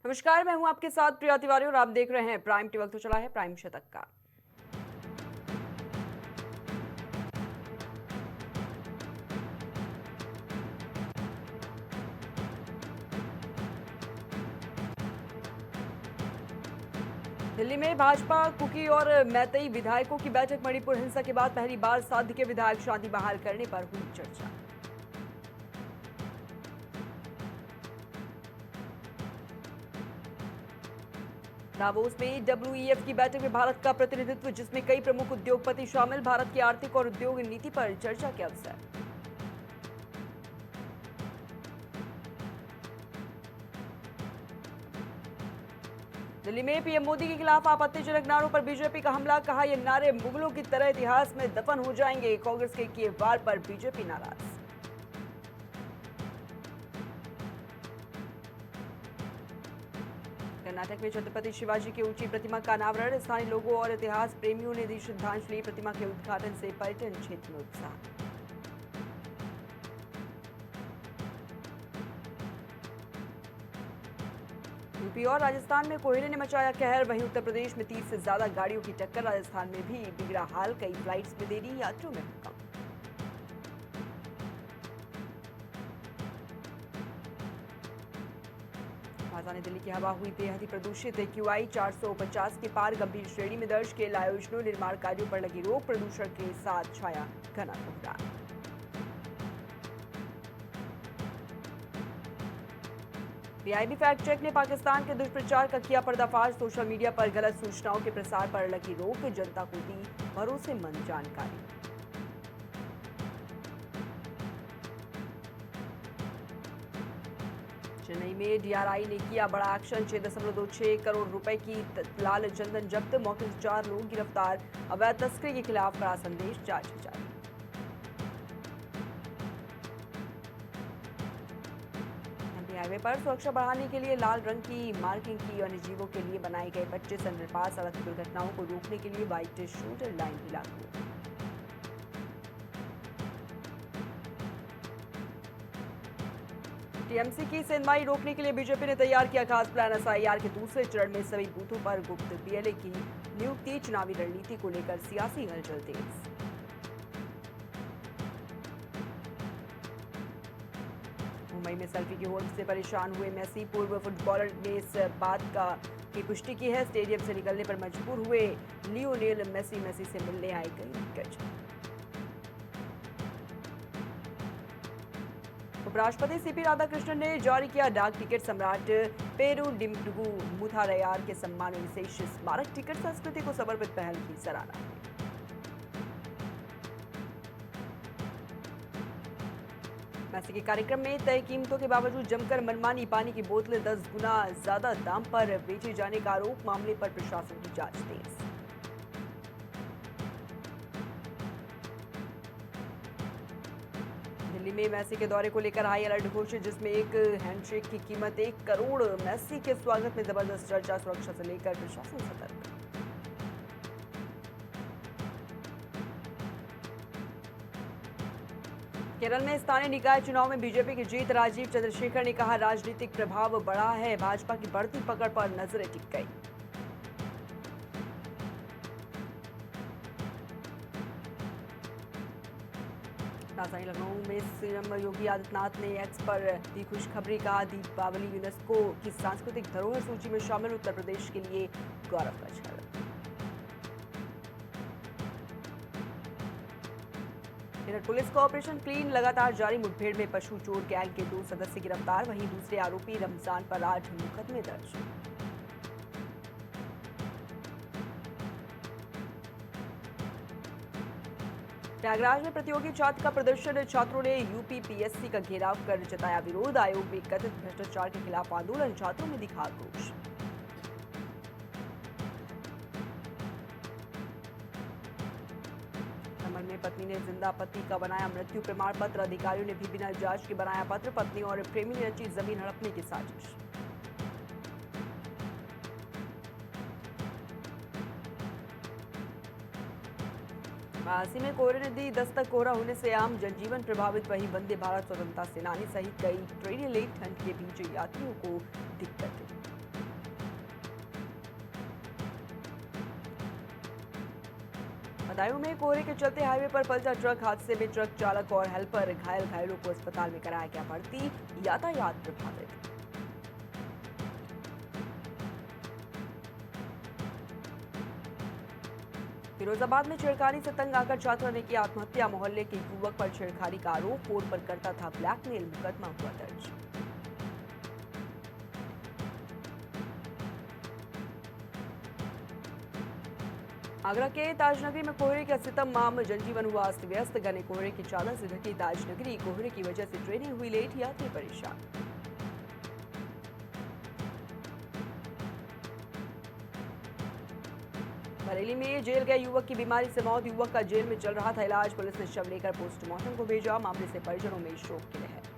नमस्कार, मैं हूं आपके साथ प्रिया तिवारी और आप देख रहे हैं प्राइम टी। वक्त तो चला है प्राइम शतक का। दिल्ली में भाजपा कुकी और मैतेई विधायकों की बैठक। मणिपुर हिंसा के बाद पहली बार साध्य के विधायक शांति बहाल करने पर हुई चर्चा। दावोस में डब्ल्यूईएफ की बैठक में भारत का प्रतिनिधित्व, जिसमें कई प्रमुख उद्योगपति शामिल। भारत की आर्थिक और उद्योग नीति पर चर्चा के अवसर। दिल्ली में पीएम मोदी के खिलाफ आपत्तिजनक नारों पर बीजेपी का हमला। कहा, ये नारे मुगलों की तरह इतिहास में दफन हो जाएंगे। कांग्रेस के किए वार पर बीजेपी नाराज। कर्नाटक में छत्रपति शिवाजी की ऊंची प्रतिमा का अनावरण। स्थानीय लोगों और इतिहास प्रेमियों ने दी श्रद्धांजलि। प्रतिमा के उद्घाटन से पर्यटन क्षेत्र में उत्साह। यूपी और राजस्थान में कोयले ने मचाया कहर। वहीं उत्तर प्रदेश में 30 से ज्यादा गाड़ियों की टक्कर। राजस्थान में भी बिगड़ा हाल। कई फ्लाइट्स में देरी, यात्रियों में हड़कंप। राजधानी दिल्ली की हवा हुई बेहद प्रदूषित। एक्यूआई 450 के पार, गंभीर श्रेणी में दर्ज। खेल आयोजनों, निर्माण कार्यों पर लगी रोक। प्रदूषण के साथ छाया घना कोहरा। पीआईबी फैक्ट चेक ने पाकिस्तान के दुष्प्रचार का किया पर्दाफाश। सोशल मीडिया पर गलत सूचनाओं के प्रसार पर लगी रोक। जनता को दी भरोसेमंद जानकारी। चेन्नई में डीआरआई ने किया बड़ा एक्शन। 6.26 करोड़ रुपए की लाल चंदन जब्त। मौके से 4 लोग गिरफ्तार। अवैध तस्करी के खिलाफ कड़ा संदेश जारी जारी। हाईवे पर सुरक्षा बढ़ाने के लिए लाल रंग की मार्किंग की। वन्यजीवों के लिए बनाए गए 25 अंडरपास। सड़क दुर्घटनाओं को रोकने के लिए व्हाइट शूटर लाइन भी लागू। टीएमसी की सेंधमाई रोकने के लिए बीजेपी ने तैयार किया खास प्लान। एसआईआर के दूसरे चरण में सभी बूथों पर गुप्त बीएलए की नियुक्ति। चुनावी रणनीति को लेकर सियासी हलचल तेज। मुंबई में सेल्फी की होड़ से परेशान हुए मेसी। पूर्व फुटबॉलर ने इस बात की पुष्टि की है। स्टेडियम से निकलने पर मजबूर हुए लियोनेल मेसी से मिलने आए कई दिग्गज। उपराष्ट्रपति सीपी राधाकृष्णन ने जारी किया डाक टिकट। सम्राट पेरुडिमडुगु मुथारयार के सम्मान में विशेष स्मारक टिकट। संस्कृति को समर्पित पहल की सराहना। मेसी के कार्यक्रम में तय कीमतों के बावजूद जमकर मनमानी। पानी की बोतलें 10 गुना ज्यादा दाम पर बेचे जाने का आरोप। मामले पर प्रशासन की जांच तेज। दिल्ली में मेसी के दौरे को लेकर हाई अलर्ट घोषित, जिसमें एक हैंडशेक की कीमत 1 करोड़। मेसी के स्वागत में जबरदस्त चर्चा। सुरक्षा से लेकर प्रशासन सतर्क। केरल में स्थानीय निकाय चुनाव में बीजेपी की जीत। राजीव चंद्रशेखर ने कहा, राजनीतिक प्रभाव बढ़ा है। भाजपा की बढ़ती पकड़ पर नजरें टिक गई। राजधानी लखनऊ में सीएम योगी आदित्यनाथ ने एक्स पर दी खुशखबरी। कहा, दीपावली यूनेस्को की सांस्कृतिक धरोहर सूची में शामिल। उत्तर प्रदेश के लिए गौरव का क्षण। इधर पुलिस को ऑपरेशन क्लीन लगातार जारी। मुठभेड़ में पशु चोर गैंग के 2 सदस्य गिरफ्तार। वहीं दूसरे आरोपी रमजान पर 8 मुकदमे दर्ज। प्रयागराज में प्रतियोगी छात्र का प्रदर्शन। छात्रों ने यूपीपीएससी का घेराव कर जताया विरोध। आयोग में कथित भ्रष्टाचार के खिलाफ आंदोलन। छात्रों में दिखा आक्रोश। में पत्नी ने जिंदा पति का बनाया मृत्यु प्रमाण पत्र। अधिकारियों ने भी बिना जांच के बनाया पत्र। पत्नी और प्रेमी ने रची जमीन हड़पने की साजिश। वाराणसी में कोहरे ने दी दस्तक। कोहरा होने से आम जनजीवन प्रभावित। वहीं वंदे भारत स्वतंत्रता सेनानी सहित कई ट्रेनें लेट। ठंड के बीच यात्रियों को दिक्कत। बदायूं में कोहरे के चलते हाईवे पर पलटा ट्रक हादसे में ट्रक चालक और हेल्पर घायलों को अस्पताल में कराया गया भर्ती। यातायात प्रभावित। फिरोजाबाद में छेड़खानी से तंग आकर छात्रा ने की आत्महत्या। मोहल्ले के युवक पर छेड़खानी का आरोप, फोन पर करता था ब्लैकमेल। मुकदमा हुआ दर्ज। आगरा के ताजनगरी में कोहरे का सितम माम, जनजीवन हुआ अस्त व्यस्त। घने कोहरे की चादर से ढकी ताजनगरी, कोहरे की वजह से ट्रेनें हुई लेट, यात्री परेशान। बरेली में जेल गए युवक की बीमारी से मौत। युवक का जेल में चल रहा था इलाज। पुलिस ने शव लेकर पोस्टमार्टम को भेजा। मामले से परिजनों में शोक की लहर।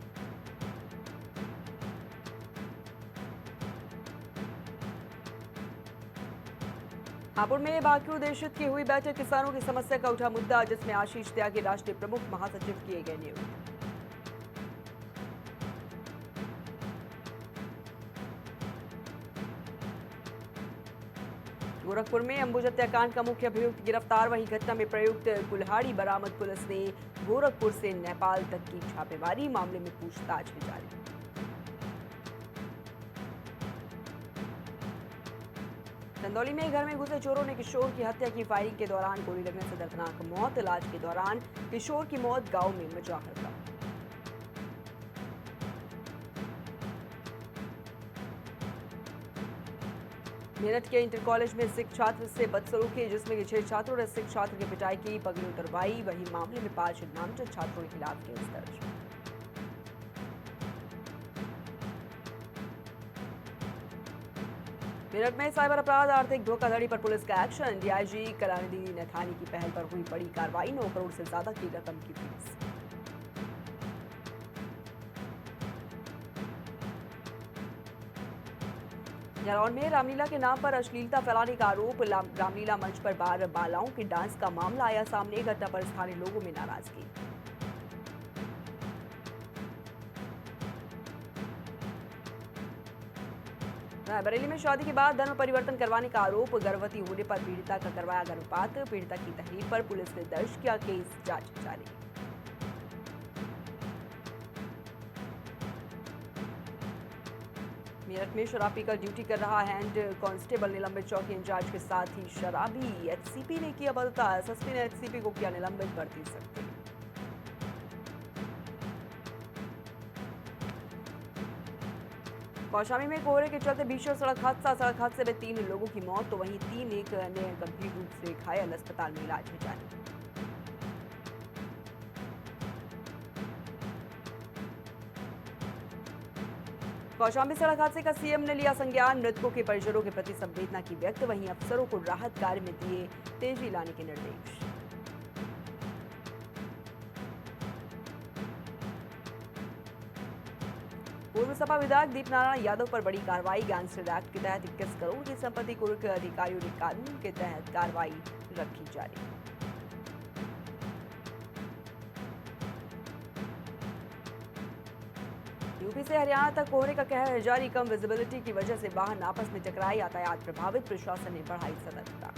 हापुड़ में बाकी उद्देशित की हुई बैठक। किसानों की समस्या का उठा मुद्दा, जिसमें आशीष त्यागी राष्ट्रीय प्रमुख महासचिव किए गए नियुक्त। गोरखपुर में अंबुजा हत्याकांड का मुख्य अभियुक्त गिरफ्तार। वहीं घटना में प्रयुक्त कुल्हाड़ी बरामद। पुलिस ने गोरखपुर से नेपाल तक की छापेमारी। मामले में पूछताछ की जारी। चंदौली में घर में घुसे चोरों ने किशोर की हत्या की। फायरिंग के दौरान गोली लगने से दर्दनाक मौत। इलाज के दौरान किशोर की मौत। गांव में मचा हड़कंप। मेरठ के इंटर कॉलेज में सिख छात्र से बदसलूकी, जिसमें कि 6 छात्रों ने सिख छात्र की पिटाई की, पगड़ी उतरवाई। वहीं मामले में 5 नामजद छात्रों के खिलाफ केस दर्ज। मेरठ में साइबर अपराध आर्थिक धोखाधड़ी पर पुलिस का एक्शन। डीआईजी कलानिधि नथानी की पहल पर हुई बड़ी कार्रवाई। 9 करोड़ से ज्यादा की रकम की फीस। जालौन में रामलीला के नाम पर अश्लीलता फैलाने का आरोप। रामलीला मंच पर बार बालाओं के डांस का मामला आया सामने। घटना पर स्थानीय लोगों में नाराजगी। रायबरेली में शादी के बाद धर्म परिवर्तन करवाने का आरोप। गर्भवती होने पर पीड़िता का करवाया गर्भपात। पीड़िता की तहरीर पर पुलिस ने दर्ज किया केस, जांच जारी। मेरठ में शराब पीकर ड्यूटी कर रहा हैंड कांस्टेबल निलंबित। चौकी इंचार्ज के साथ ही शराबी एचसीपी ने किया बदला। एसएसपी ने एचसीपी को किया निलंबित, बढ़ती सख्ती। कौशाम्बी में कोहरे के चलते भीषण सड़क हादसा। सड़क हादसे में 3 लोगों की मौत, तो वहीं 3 एक अन्य गंभीर रूप से घायल। अस्पताल में इलाज में जारी। कौशाम्बी सड़क हादसे का सीएम ने लिया संज्ञान। मृतकों के परिजनों के प्रति संवेदना की व्यक्त। वहीं अफसरों को राहत कार्य में दिए तेजी लाने के निर्देश। पूर्व सपा विधायक दीपनारायण यादव पर बड़ी कार्रवाई। गैंगस्टर एक्ट के तहत 21 करोड़ की संपत्ति कुर्क अधिकारियों ने कानून के तहत कार्रवाई रखी जारी। यूपी से हरियाणा तक कोहरे का कहर जारी। कम विजिबिलिटी की वजह से वाहन आपस में टकराए। यातायात प्रभावित। प्रशासन ने बढ़ाई सतर्कता।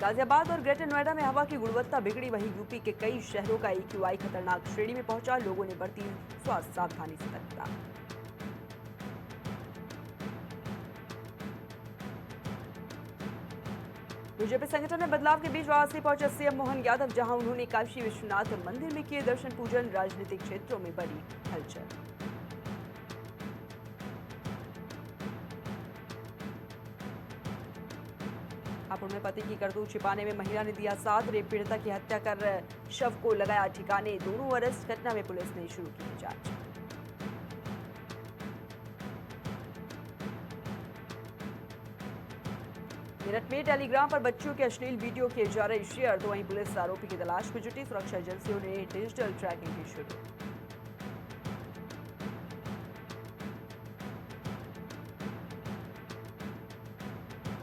गाजियाबाद और ग्रेटर नोएडा में हवा की गुणवत्ता बिगड़ी। वहीं यूपी के कई शहरों का AQI खतरनाक श्रेणी में पहुंचा। लोगों ने बरती स्वास्थ्य सावधानी सतर्कता। बीजेपी संगठन में बदलाव के बीच वाराणसी पहुंचे सीएम मोहन यादव, जहां उन्होंने काशी विश्वनाथ मंदिर में किए दर्शन पूजन। राजनीतिक क्षेत्रों में बड़ी हलचल। हापुड़ में पति की करतूत छिपाने में महिला ने दिया साथ। रेप पीड़िता की हत्या कर शव को लगाया ठिकाने। दोनों अरेस्ट। घटना में पुलिस ने शुरू की जांच। मेरठ में टेलीग्राम पर बच्चियों के अश्लील वीडियो किए जा रहे शेयर, तो वहीं पुलिस आरोपी की तलाश में जुटी। सुरक्षा एजेंसियों ने डिजिटल ट्रैकिंग की शुरू।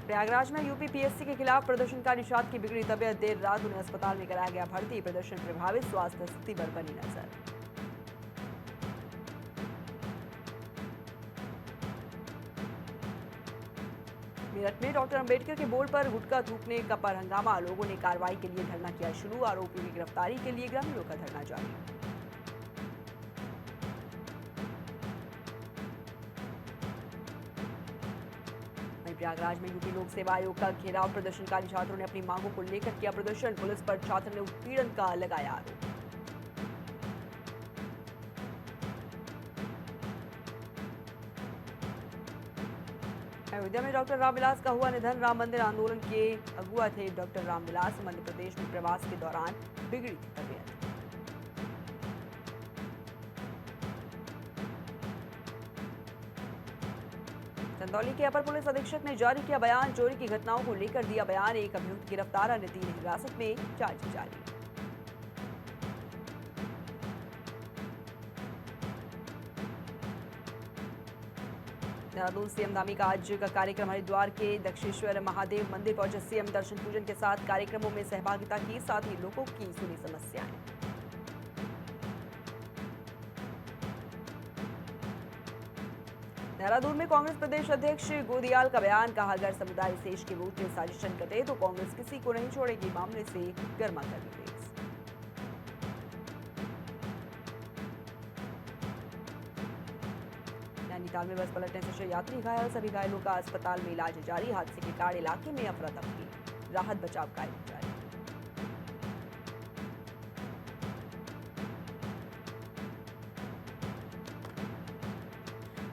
प्रयागराज में यूपी पीएससी के खिलाफ प्रदर्शनकारी निषाद की बिगड़ी तबीयत। देर रात उन्हें अस्पताल में कराया गया भर्ती। प्रदर्शन प्रभावित। स्वास्थ्य स्थिति पर बनी नजर। मेरठ में डॉक्टर अंबेडकर के बोर्ड पर गुटखा थूकने का पर हंगामा, लोगों ने कार्रवाई के लिए धरना किया शुरू, आरोपियों की गिरफ्तारी के लिए ग्रामीणों का धरना जारी। प्रयागराज में यूपी लोक सेवा आयोग का घेराव, प्रदर्शनकारी छात्रों ने अपनी मांगों को लेकर किया प्रदर्शन, पुलिस पर छात्र ने उत्पीड़न का लगाया आरोप। अयोध्या में डॉक्टर रामविलास का हुआ निधन, राम मंदिर आंदोलन के अगुआ थे डॉक्टर रामविलास, मध्य प्रदेश में प्रवास के दौरान बिगड़ी थी तबीयत। चंदौली के अपर पुलिस अधीक्षक ने जारी किया बयान, चोरी की घटनाओं को लेकर दिया बयान, एक अभियुक्त गिरफ्तार, अन्य 3 हिरासत में, जांच जारी। देहरादून सीएम धामी का आज का कार्यक्रम, हरिद्वार के दक्षेश्वर महादेव मंदिर पहुंचे सीएम, दर्शन पूजन के साथ कार्यक्रमों में सहभागिता की, साथ ही लोगों की सुनी समस्याएं। देहरादून में कांग्रेस प्रदेश अध्यक्ष गोदियाल का बयान, कहा अगर समुदाय शेष के वोट में साजिशन कटे तो कांग्रेस किसी को नहीं छोड़ेगी, मामले से गर्मा कर दी। नैनीताल में बस पलटने से 6 यात्री घायल, सभी घायलों का अस्पताल में इलाज जारी, हादसे के कारण इलाके में अफरा तफरी, राहत बचाव कार्य जारी।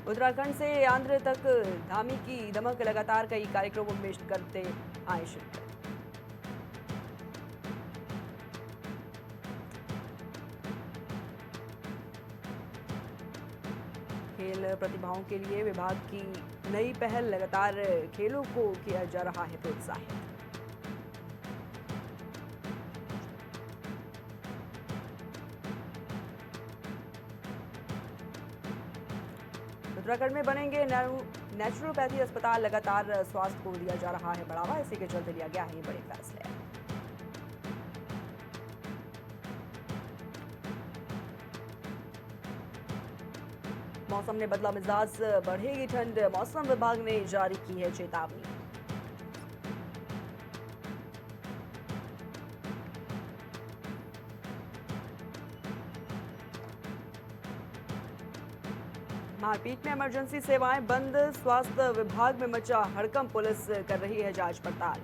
उत्तराखंड से आंध्र तक धामी की दमक, लगातार कई कार्यक्रमों में करते आए शिरकत। खेल प्रतिभाओं के लिए विभाग की नई पहल, लगातार खेलों को किया जा रहा है प्रोत्साहित। उत्तराखंड में बनेंगे नेचुरोपैथी अस्पताल, लगातार स्वास्थ्य को दिया जा रहा है बढ़ावा, इसी के चलते लिया गया है ये बड़े फैसले। मौसम ने बदला मिजाज, बढ़ेगी ठंड, मौसम विभाग ने जारी की है चेतावनी। मारपीट में इमरजेंसी सेवाएं बंद, स्वास्थ्य विभाग में मचा हड़कंप, पुलिस कर रही है जांच पड़ताल।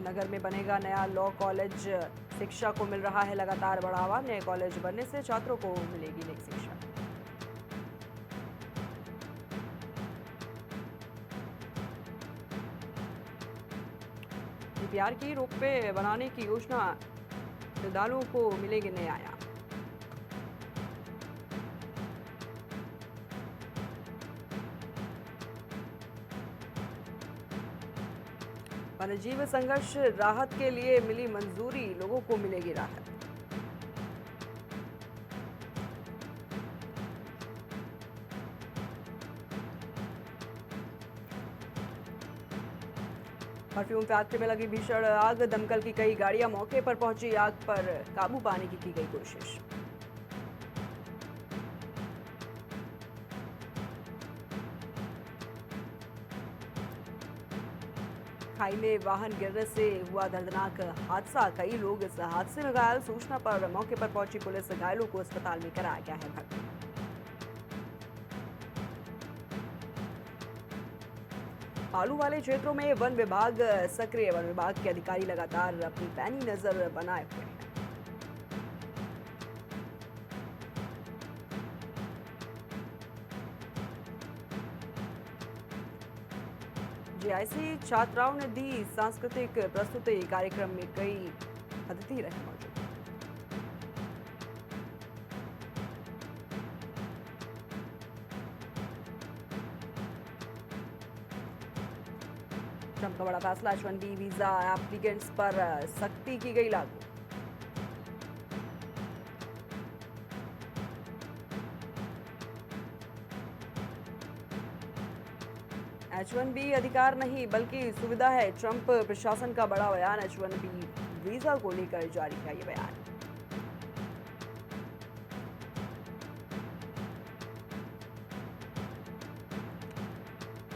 नगर में बनेगा नया लॉ कॉलेज, शिक्षा को मिल रहा है लगातार बढ़ावा, नए कॉलेज बनने से छात्रों को मिलेगी नई शिक्षा। डीपीआर की रोपवे बनाने की योजना, श्रद्धालुओं को मिलेगी नए आयाम। वन्यजीव संघर्ष राहत के लिए मिली मंजूरी, लोगों को मिलेगी राहत। परफ्यूम फैक्ट्री में लगी भीषण आग, दमकल की कई गाड़ियां मौके पर पहुंची, आग पर काबू पाने की गई कोशिश। खाई में वाहन गिरने से हुआ दर्दनाक हादसा, कई लोग इस हादसे में घायल, सूचना पर मौके पर पहुंची पुलिस, घायलों को अस्पताल में कराया गया है भर्ती। बालू वाले क्षेत्रों में वन विभाग सक्रिय, वन विभाग के अधिकारी लगातार अपनी पैनी नजर बनाए हुए हैं। जेआईसी छात्राओं ने दी सांस्कृतिक प्रस्तुति, कार्यक्रम में कई अतिथि रहे मौजूद। ट्रंप का बड़ा फैसला, H-1B वीजा एप्लीकेंट्स पर सख्ती की गई लागू। H-1B अधिकार नहीं बल्कि सुविधा है, ट्रंप प्रशासन का बड़ा बयान, H-1B वीजा को लेकर जारी किया ये बयान।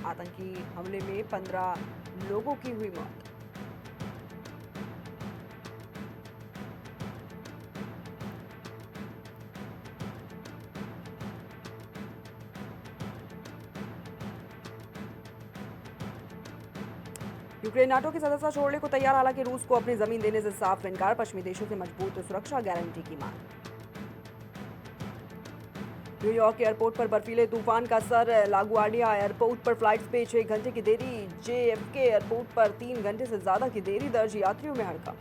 आतंकी हमले में 15 लोगों की हुई मौत। यूक्रेन नाटो की सदस्यता छोड़ने को तैयार, हालांकि रूस को अपनी जमीन देने से साफ इनकार। पश्चिमी देशों से मजबूत सुरक्षा गारंटी की मांग। न्यूयॉर्क एयरपोर्ट पर बर्फीले तूफान का असर, लागुआर्डिया एयरपोर्ट पर फ्लाइट्स पे 6 घंटे की देरी। JFK एयरपोर्ट पर 3 घंटे से ज्यादा की देरी दर्ज, यात्रियों में हड़कंप।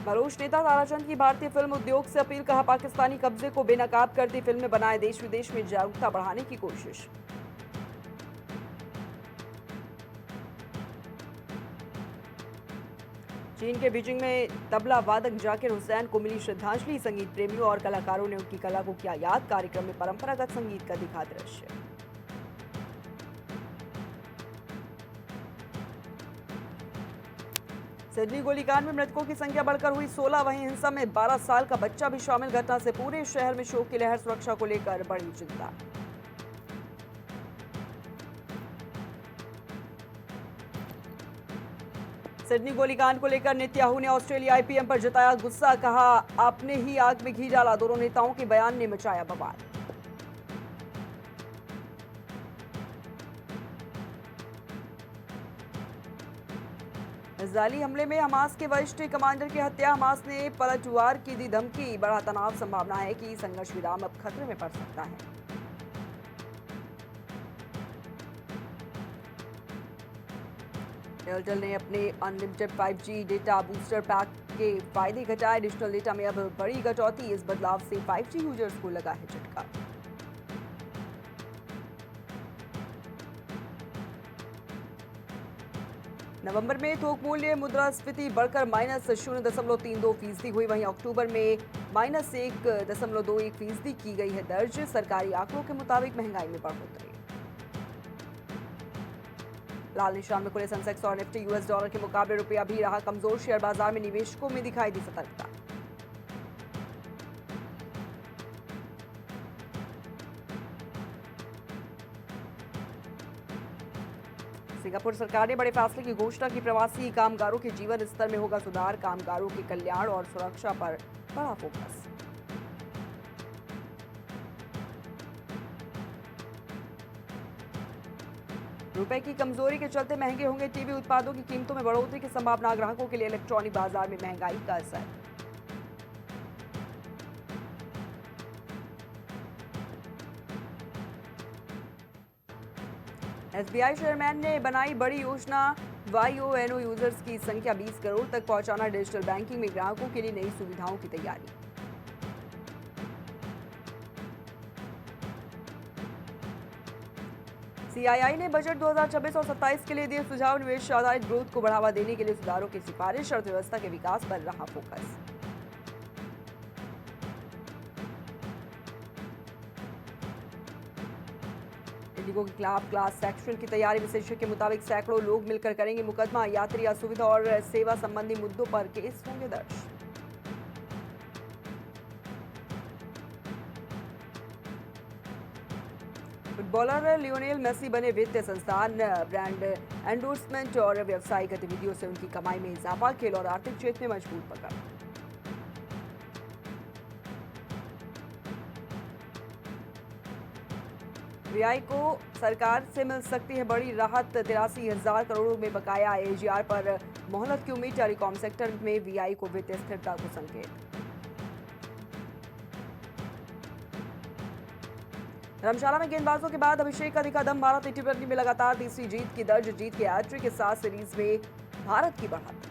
बलोच नेता ताराचंद की भारतीय फिल्म उद्योग से अपील, कहा पाकिस्तानी कब्जे को बेनकाब करती फिल्में बनाए, देश विदेश में जागरूकता बढ़ाने की कोशिश। चीन के बीजिंग में तबला वादक जाकिर हुसैन को मिली श्रद्धांजलि, संगीत प्रेमियों और कलाकारों ने उनकी कला को किया याद। कार्यक्रम में परंपरागत संगीत का दिखा दृश्य। सिडनी गोलीकांड में मृतकों की संख्या बढ़कर हुई 16, वहीं हिंसा में 12 साल का बच्चा भी शामिल। घटना से पूरे शहर में शोक की लहर, सुरक्षा को लेकर बड़ी चिंता। सिडनी गोलीकांड को लेकर नेतन्याहू ने ऑस्ट्रेलियाई PM पर जताया गुस्सा, कहा आपने ही आग में घी डाला। दोनों नेताओं के बयान ने मचाया बवाल। इजरायली हमले में हमास के वरिष्ठ कमांडर की हत्या, हमास ने पलटवार की दी धमकी। बड़ा तनाव, संभावना है कि संघर्ष विराम अब खतरे में पड़ सकता है। एयरटेल ने अपने unlimited 5G data booster pack के फायदे घटाए। डिजिटल डेटा में अब बड़ी कटौती, इस बदलाव से 5G यूजर्स को लगा है झटका। नवंबर में थोक मूल्य मुद्रास्फीति बढ़कर -0.32% हुई, वहीं अक्टूबर में -1.21% की गई है दर्ज। सरकारी आंकड़ों के मुताबिक महंगाई में बढ़ोतरी। लाल निशान में खुले सेंसेक्स और निफ्टी, US डॉलर के मुकाबले रुपया भी रहा कमजोर। शेयर बाजार में निवेशकों में दिखाई दी सतर्कता। सिंगापुर सरकार ने बड़े फैसले की घोषणा की, प्रवासी कामगारों के जीवन स्तर में होगा सुधार। कामगारों के कल्याण और सुरक्षा पर बड़ा फोकस। रुपए की कमजोरी के चलते महंगे होंगे टीवी उत्पादों की कीमतों में बढ़ोतरी की संभावना। ग्राहकों के लिए इलेक्ट्रॉनिक बाजार में महंगाई का असर। SBI चेयरमैन ने बनाई बड़ी योजना, YONO यूजर्स की संख्या 20 करोड़ तक पहुंचाना। डिजिटल बैंकिंग में ग्राहकों के लिए नई सुविधाओं की तैयारी। CII ने बजट 2026 और 27 के लिए दिए सुझाव, निवेश आधारित ग्रोथ को बढ़ावा देने के लिए सुधारों की सिफारिश। अर्थव्यवस्था के विकास पर रहा फोकस। इंडिगो के खिलाफ क्लास एक्शन की तैयारी, विशेषज्ञ के मुताबिक सैकड़ों लोग मिलकर करेंगे मुकदमा। यात्री असुविधा और सेवा संबंधी मुद्दों पर केस होंगे दर्ज। फुटबॉलर लियोनेल मेसी बने वित्तीय संस्थान, ब्रांड एंडोर्समेंट और व्यावसायिक गतिविधियों से उनकी कमाई में इजाफा। खेल और आर्थिक क्षेत्र में मजबूत पकड़। VI को सरकार से मिल सकती है बड़ी राहत, 83,000 करोड़ में बकाया। AGR पर मोहलत की उम्मीद, टेलीकॉम सेक्टर में VI को वित्तीय स्थिरता को संकेत। धर्मशाला में गेंदबाजों के बाद अभिषेक का दिखा दम, भारत ने T20 में लगातार तीसरी जीत की दर्ज। जीत के हैट्रिक के साथ सीरीज में भारत की बढ़त।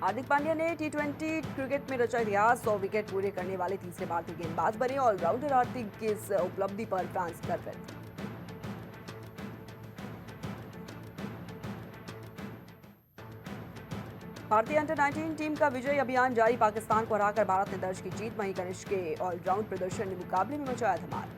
हार्दिक पांड्या ने T20 क्रिकेट में रचा इतिहास, 100 विकेट पूरे करने वाले तीसरे भारतीय गेंदबाज बने। ऑलराउंडर हार्दिक की इस उपलब्धि पर फैंस गर्वित। भारतीय अंडर-19 टीम का विजयी अभियान जारी, पाकिस्तान को हराकर भारत ने दर्ज की जीत। वहीं कनिष्क के ऑलराउंड प्रदर्शन ने मुकाबले में मचाया धमाल।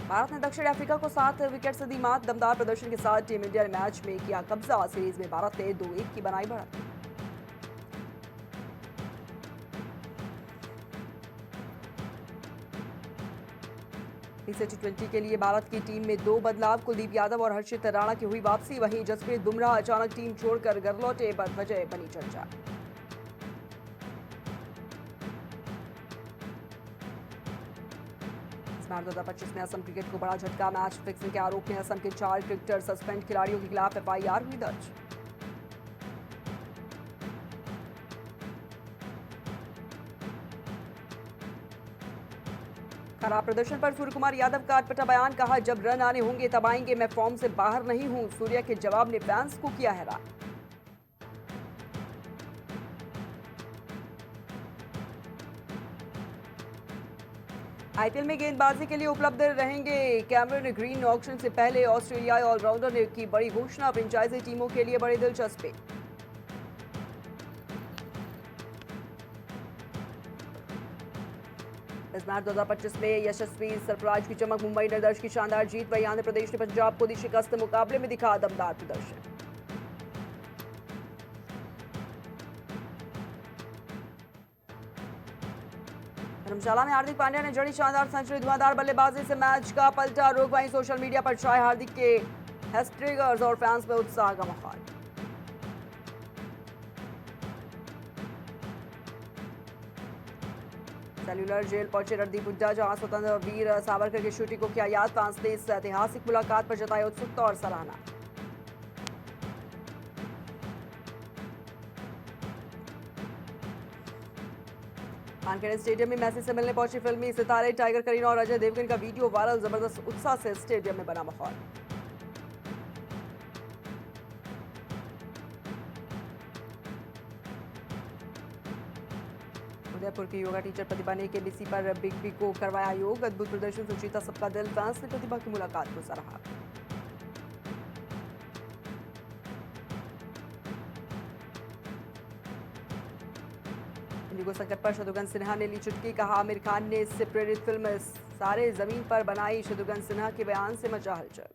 भारत ने दक्षिण अफ्रीका को 7 विकेट से दी मात। दमदार प्रदर्शन के साथ टीम इंडिया ने मैच में किया कब्जा। सीरीज में भारत ने 2-1 की बनाई बढ़त। T20 के लिए भारत की टीम में 2 बदलाव। कुलदीप यादव और हर्षित राणा की हुई वापसी। वहीं जसप्रीत बुमराह अचानक टीम छोड़कर घर लौटे। वजह बनी चर्चा। इस बार 2025 में असम क्रिकेट को बड़ा झटका। मैच फिक्सिंग के आरोप में असम के 4 क्रिकेटर सस्पेंड। खिलाड़ियों के खिलाफ FIR हुई दर्ज। खराब प्रदर्शन पर सूर्य कुमार यादव का अटपटा बयान। कहा, जब रन आने होंगे तब आएंगे, मैं फॉर्म से बाहर नहीं हूं। सूर्या के जवाब ने फैंस को किया हैरान। IPL में गेंदबाजी के लिए उपलब्ध रहेंगे कैमरन ग्रीन। ऑक्शन से पहले ऑस्ट्रेलियाई ऑलराउंडर ने की बड़ी घोषणा। फ्रेंचाइजी टीमों के लिए बड़ी दिलचस्पी। इस बार 2025 में यशस्वी सरफराज की चमक। मुंबई ने दर्ज की शानदार जीत। वहीं आंध्र प्रदेश ने पंजाब को दी शिकस्त। मुकाबले में दिखा दमदार प्रदर्शन। धर्मशाला में हार्दिक पांड्या ने जड़ी शानदार सेंचुरी। धुआंधार बल्लेबाजी से मैच का पलटा रुख। वहीं सोशल मीडिया पर छाए हार्दिक के हैट्रिक्स और फैंस में उत्साह का माहौल। सेल्यूलर जेल पहुंचे रणदीप हुड्डा, जहां स्वतंत्र वीर सावरकर की शूटिंग को किया याद। फैंस ने इस ऐतिहासिक मुलाकात पर जताई उत्सुकता और सराहना। वानखेड़े स्टेडियम में मैसी से मिलने पहुंचे फिल्मी सितारे। टाइगर करीना और अजय देवगन का वीडियो वायरल। जबरदस्त उत्साह से स्टेडियम में बना माहौल। उदयपुर की योगा टीचर प्रतिभा ने KBC पर बिग बी को करवाया योग। अद्भुत प्रदर्शन से जीता सबका दिल। फैंस ने प्रतिभा की मुलाकात को सराहा। इंडिगो संकट पर शत्रुघ्न सिन्हा ने ली चुटकी। कहा, आमिर खान ने इससे प्रेरित फिल्म सारे जमीन पर बनाई। शत्रुघ्न सिन्हा के बयान से मचा हलचल।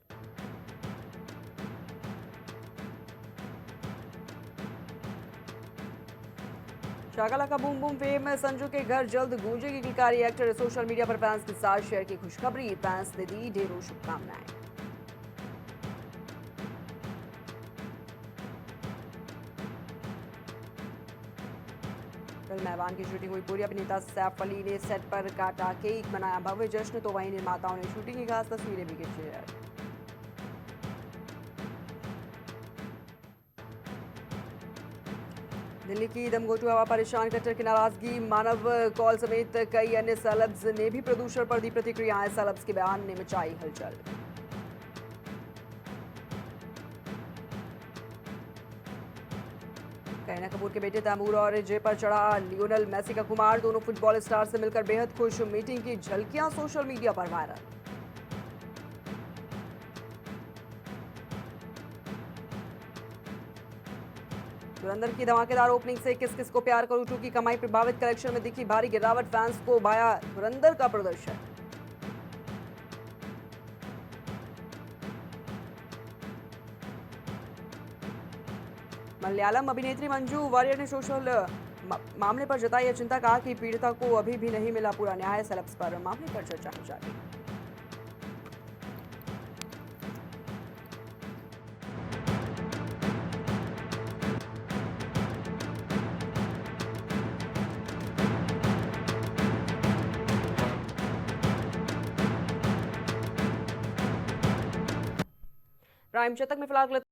शाकाला का बूम बूम फेम। संजू के घर जल्द गूंजेगी किलकारी। एक्टर सोशल मीडिया पर फैंस के साथ शेयर की खुशखबरी। फैंस ने दी ढेरों शुभकामनाएं। फिल्म ऐवान की शूटिंग हुई पूरी। अभिनेता सैफ अली ने सेट पर काटा केक, मनाया भव्य जश्न। तो वहीं निर्माताओं ने शूटिंग की खास तस्वीरें भी खींची है। दिल्ली की दमघोटू हवा परेशान। कट्टर की नाराजगी। मानव कौल समेत कई अन्य सेलेब्स ने भी प्रदूषण पर दी प्रतिक्रियाएं। सेलेब्स के बयान ने मचाई हलचल। करीना कपूर के बेटे तैमूर और जय पर चढ़ा लियोनेल मेसी का खुमार। दोनों फुटबॉल स्टार से मिलकर बेहद खुश। मीटिंग की झलकियां सोशल मीडिया पर वायरल। धुरंधर की धमाकेदार ओपनिंग से किस किस को प्यार करूं 2 की कमाई प्रभावित। कलेक्शन में दिखी भारी गिरावट। फैंस को भाया धुरंधर का प्रदर्शन। मलयालम अभिनेत्री मंजू वारियर ने सोशल मामले पर जताई चिंता। कहा कि पीड़िता को अभी भी नहीं मिला पूरा न्याय। सेलेब्स पर मामले पर चर्चा की जा रही है। प्राइम चतक में फिलहाल